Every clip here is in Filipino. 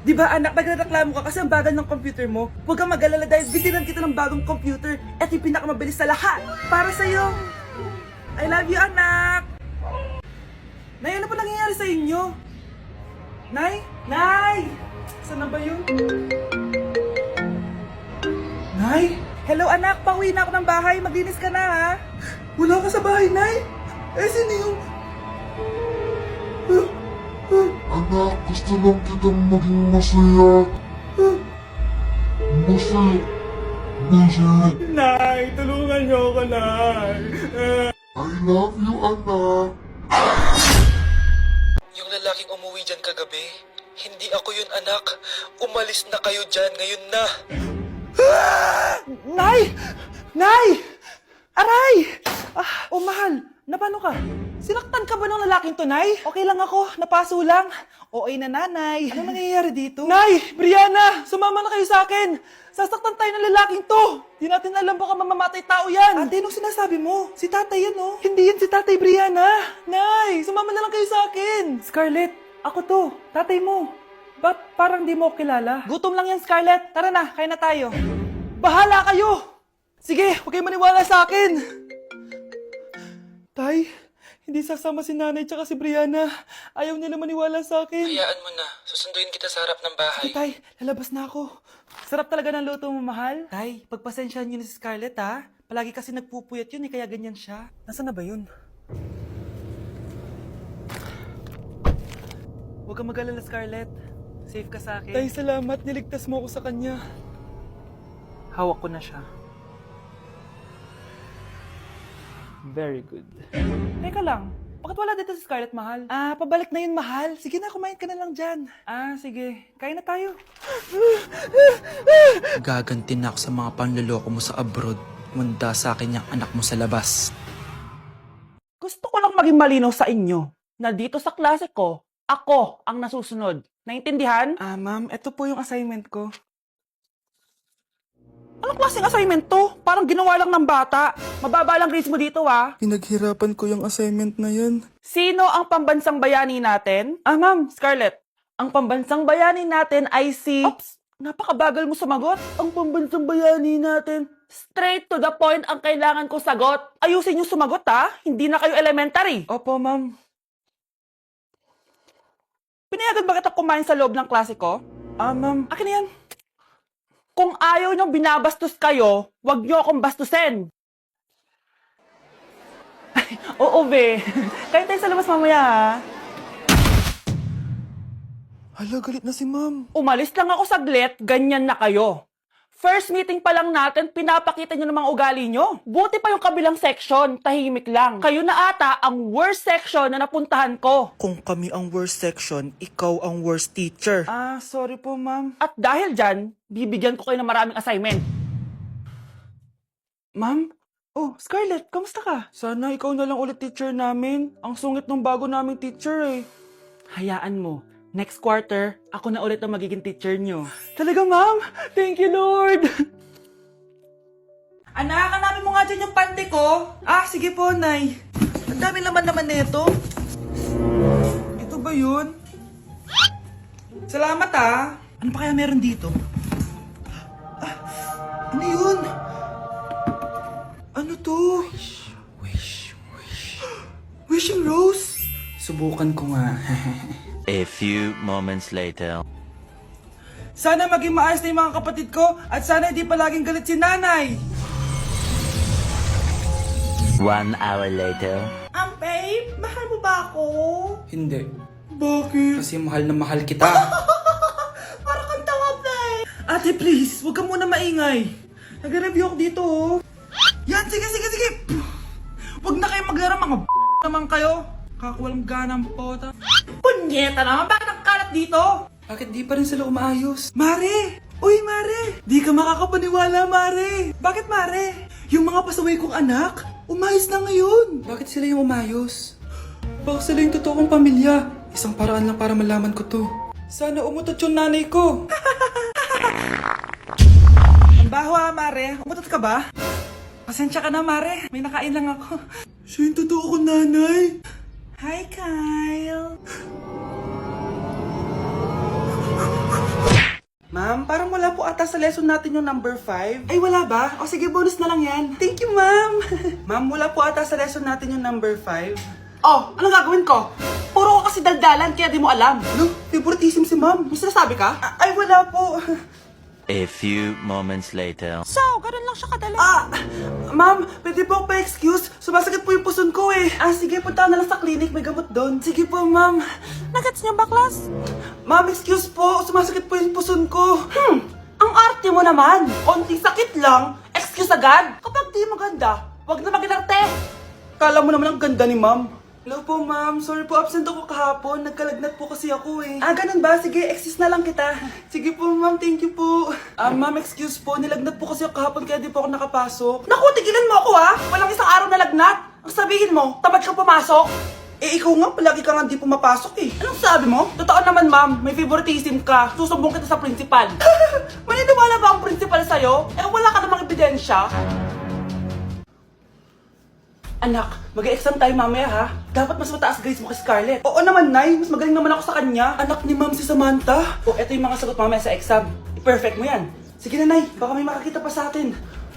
Di ba anak, nagreklamo ka kasi ang bagal ng computer mo? Huwag kang mag-alala dahil bitiran kita ng bagong computer. At yung pinakamabilis sa lahat. Para sa'yo. I love you, anak! Nay, ano pa nangyayari sa inyo? Nay? Nay! Saan na ba yun? Nay? Hello anak, pauwi na ako ng bahay. Maglinis ka na ha? Wala ka sa bahay, Nay? Eh, sino yung... Anak, gusto lang kitang maging masaya. Masaya. Masaya. Nay, tulungan niyo ako, Nay. I love you, anak. Yung lalaking umuwi dyan kagabi, hindi ako yun anak. Umalis na kayo dyan ngayon na. Nay! Nay! Aray! Oh, mahal. Napano ka? Sinaktan ka ba ng lalaking to, Nay? Okay lang ako. Napaso lang. Okay na, nanay. Ano nangyayari dito? Nay! Brianna! Sumama na kayo sa akin! Sasaktan tayo ng lalaking to! Di natin alam baka mamamatay tao yan! Ate, anong sinasabi mo? Si tatay yan, oh. Hindi yan si tatay, Brianna! Nay! Sumama na lang kayo sa akin! Scarlett! Ako to! Tatay mo! Ba't parang di mo kilala? Gutom lang yan, Scarlett! Tara na, kain na tayo! Bahala kayo! Sige, huwag kayo maniwala sa akin! Tay, hindi sasama si nanay tsaka si Brianna. Ayaw nila maniwala sa akin. Hayaan mo na. Susunduin kita sa harap ng bahay. Sige, Tay, lalabas na ako. Sarap talaga ng luto mo, mahal. Tay, pagpasensyahan niyo na si Scarlett, ha? Palagi kasi nagpupuyat yun, kaya ganyan siya. Nasaan na ba yun? Huwag kang mag-alala, Scarlett. Safe ka sa akin. Tay, salamat. Niligtas mo ako sa kanya. Hawak ko na siya. Very good. Teka lang, bakit wala dito si Scarlett, mahal? Pabalik na yun, mahal. Sige na, kumain ka na lang dyan. Sige. Kain na tayo. Gaganti na ako sa mga panloloko mo sa abroad. Manda sa akin yung anak mo sa labas. Gusto ko lang maging malinaw sa inyo na dito sa klase ko, ako ang nasusunod. Naintindihan? Ma'am, ito po yung assignment ko. Anong klaseng assignment to? Parang ginawa lang ng bata. Mababa lang grades mo dito, ha? Pinaghirapan ko yung assignment na yan. Sino ang pambansang bayani natin? Ma'am. Scarlett, ang pambansang bayani natin ay si... Oops! Napakabagal mo sumagot. Ang pambansang bayani natin. Straight to the point ang kailangan ko sagot. Ayusin yung sumagot, ha? Hindi na kayo elementary. Opo, ma'am. Pinayagan ba kita kumain sa loob ng klase ko? Ma'am. Akin na yan. Kung ayaw niyong binabastos kayo, wag niyo akong bastusin. Oo, be. Kain tayo sa labas mamaya, ha? Hala, galit na si ma'am. Umalis lang ako saglit, ganyan na kayo. First meeting pa lang natin, pinapakita niyo ng mga ugali niyo. Buti pa yung kabilang section, tahimik lang. Kayo na ata ang worst section na napuntahan ko. Kung kami ang worst section, ikaw ang worst teacher. Sorry po, ma'am. At dahil dyan, bibigyan ko kayo ng maraming assignment. Ma'am? Oh, Scarlett, kamusta ka? Sana ikaw na lang ulit teacher namin. Ang sungit ng bago naming teacher eh. Hayaan mo. Next quarter, ako na ulit ang magiging teacher nyo. Talaga, ma'am? Thank you, Lord! Anak, hanapin mo nga dyan yung pante ko. Sige po, Nay. Ang dami naman nito. Ito ba yun? Salamat, Ano pa kaya meron dito? Ano yun? Ano to? Wish. Wishing Rose? Subukan ko nga. A few moments later. Sana maging maayos na yung mga kapatid ko at sana hindi palaging galit si nanay. 1 hour later. Babe, mahal mo ba ako? Hindi. Bakit? Kasi mahal na mahal kita. Parang kang tawa, babe. Ate, please, huwag ka muna maingay. Nag-review ako dito, oh. Yan, sige. Huwag na kayo maglaro, mga naman kayo. Kakawalang ganang pota. Punyeta naman, bakit ang kalat dito? Bakit di pa rin sila umaayos? Mare! Uy, Mare! Di ka makakapaniwala, Mare! Bakit, Mare? Yung mga pasaway kong anak, umayos na ngayon. Bakit sila yung umayos? Baka sila yung totoong pamilya. Isang paraan lang para malaman ko to. Sana umutot yung nanay ko. Ang baho, Mare. Umutot ka ba? Pasensya ka na, Mare. May nakain lang ako. Siya yung totoo kong nanay. Hi, Kyle. Ma'am, parang wala po ata sa lesson natin yung number 5. Ay, wala ba? O sige, bonus na lang yan. Thank you, ma'am. Ma'am, wala po ata sa lesson natin yung number 5. Oh, anong gagawin ko? Puro ka kasi daldalan, kaya di mo alam. Ano? Favoritism si ma'am. May sinasabi ka? Ay, wala po. A few moments later. So, ganun lang siya kadali. Ma'am, pwede po pa-excuse? Sumasakit po yung puson ko eh. Sige, punta na lang sa clinic. May gamot doon. Sige po, ma'am. Nagets niyo ba, class? Ma'am, excuse po. Sumasakit po yung puson ko. Ang arte mo naman. Konting sakit lang, excuse agad. Kapag di maganda, wag na mag-inarte. Kala mo naman ang ganda ni ma'am. Hello po, ma'am. Sorry po, absent ako kahapon. Nagkalagnat po kasi ako eh. Ganun ba? Sige, excuse na lang kita. Sige po, ma'am. Thank you po. Ma'am, excuse po. Nilagnat po kasi ako kahapon kaya di po ako nakapasok. Naku, tigilan mo ako ha. Walang isang araw na lagnat. Ang sabihin mo, tamad kang pumasok. Ikaw nga, palagi ka nga di pumapasok eh. Anong sabi mo? Totoo naman, ma'am. May favoritism ka. Susumbong kita sa principal. Maniniwala ba ang principal sa'yo? Wala ka namang ebidensya. Anak, mag-exam tayo mamaya ha. Dapat mas mataas grades mo kay Scarlett. Oo naman, Nay. Mas magaling naman ako sa kanya. Anak ni ma'am si Samantha. Eto yung mga sagot mamaya sa exam. I-perfect mo yan. Sige na, Nay. Baka may makakita pa sa atin.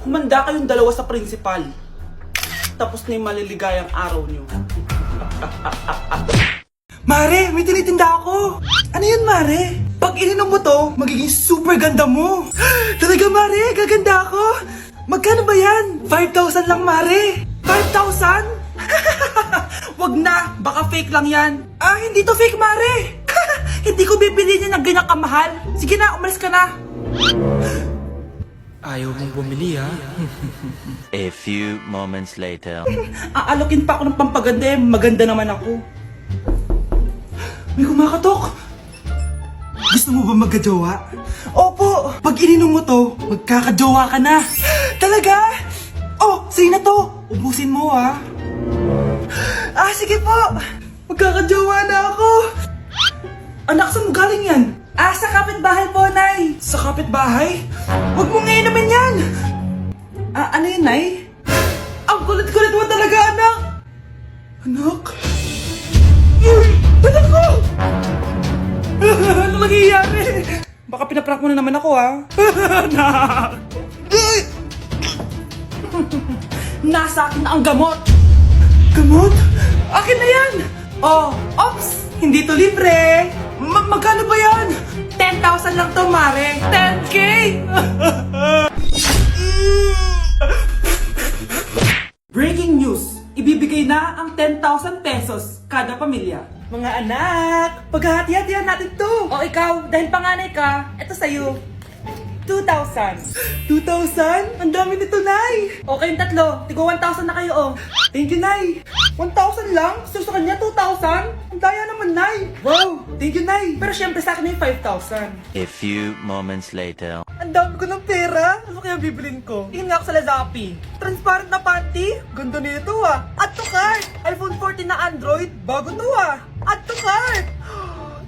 Humanda kayong dalawa sa principal. Tapos na yung maliligayang araw niyo. Mare, may tinitinda ako. Ano yun, Mare? Pag ininom mo to, magiging super ganda mo. Talaga, Mare? Gaganda ako? Magkano ba yan? 5,000 lang, Mare. 5,000? Wag na, baka fake lang yan. Hindi to fake, Mare. Hindi ko bibili niya ng ganyan kamahal. Sige na, umalis ka na. Ayaw mong bumili ha? A few moments later. Aalokin pa ako ng pampaganda eh. Maganda naman ako. May kumakatok. Gusto mo ba magkajowa? Opo! Pag ininom mo to, magkakajowa ka na. Talaga? Sa'yo na to. Ubusin mo ha. Sige po. Magkakajowa na ako. Anak, saan mo galing yan? Sa kapitbahay po, Nay. Sa kapitbahay? Huwag mo ngayon naman yan. Ano yun, Nay? Ang kulit-kulit mo talaga, anak. Anak? Uy! Anak ko! Ano nangyayari? Baka pinaprank mo na naman ako, ha? Anak! Nasa akin na ang gamot. Gamot? Akin na yan! Ops! Hindi to libre! Magkano ba yan? 10,000 lang to, Mare! 10K! Breaking news! Ibibigay na ang 10,000 pesos kada pamilya. Mga anak, paghahati-hatihan natin to! O ikaw, dahil panganay ka, eto sa'yo. 2,000. 2,000? Ang dami nito, Nay! Okay yung tatlo, tigo 1,000 na kayo Thank you, Nay! 1,000 lang? So sa kanya, 2,000? Ang daya naman, Nay! Wow! Thank you, Nay! Pero syempre sa akin yung 5,000. A few moments later. Ang dami ko ng pera! Ano kaya bibilin ko? Tingin nga ako sa Lazappi. Transparent na panty? Ganda nito ah! Add to cart! iPhone 14 na Android? Bago to Add to cart!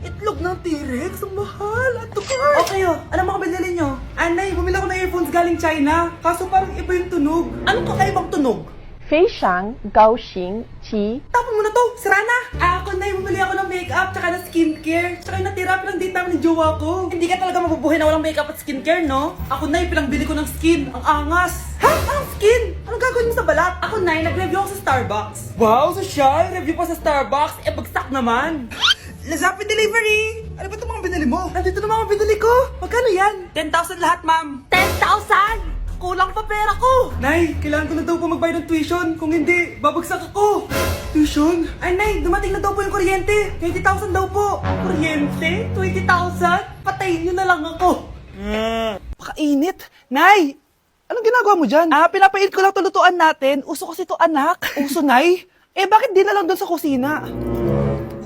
Itlog ng T-Rex? Ang mahal! Add to cart! Okay ano mga binili nyo? Anay, bumili ako ng earphones galing China. Kaso parang iba yung tunog. Anong kakaibang tunog? 非常高兴其 Tapon mo na to! Sira na! Ako na, bumili ako ng makeup tsaka ng skincare. Tsaka yung natira pa ng date namin ng jowa ko. Hindi ka talaga mabubuhay na walang makeup at skincare, no? Ako na, pinangbili ko ng skin. Ang angas. Ha? Anong skin? Anong gagawin mo sa balat? Ako na, nag-review ako sa Starbucks. Wow, social! Review pa sa Starbucks. Bagsak naman. Lazappi Delivery! Ano ba itong mga binili mo? Nandito na mga binili ko. Magkano yan? 10,000 lahat, ma'am. 10,000! Kulang pa pera ko! Nay, kailangan ko na daw po magbayad ng tuition. Kung hindi, babagsak ako. Tuition? Ay, Nay, dumating na daw po yung kuryente. 20,000 daw po. Kuryente? 20,000? Patayin nyo na lang ako. Pakainit. Nay! Anong ginagawa mo dyan? Pinapainit ko lang tulutuan natin. Uso kasi to, anak. Uso, Nay? Bakit di na lang doon sa kusina?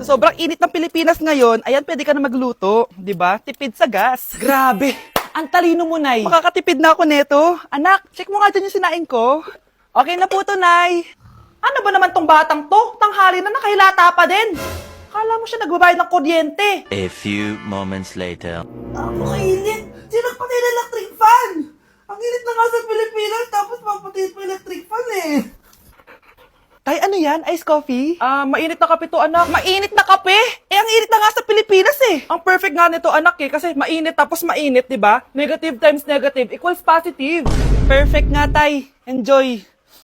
Sa sobrang init ng Pilipinas ngayon, ayan, pwede ka na magluto. Di ba? Tipid sa gas. Grabe. Ang talino mo, Nay. Makakatipid na ako neto. Anak, check mo nga dyan yung sinain ko. Okay na po to, Nay. Ano ba naman tong batang to? Tanghali na nakahilata pa din. Kala mo siya nagbabayad ng kuryente. A few moments later. Napakainit. Sinakpatay na electric fan. Ang init na nga sa Pilipinas, tapos papatay pa electric fan eh. Tay, ano yan? Ice coffee? Mainit na kape to, anak. Mainit na kape? Ang init na nga sa Pilipinas eh. Ang perfect nga nito, anak eh, kasi mainit tapos mainit, di ba? Negative times negative equals positive. Perfect nga, Tay. Enjoy.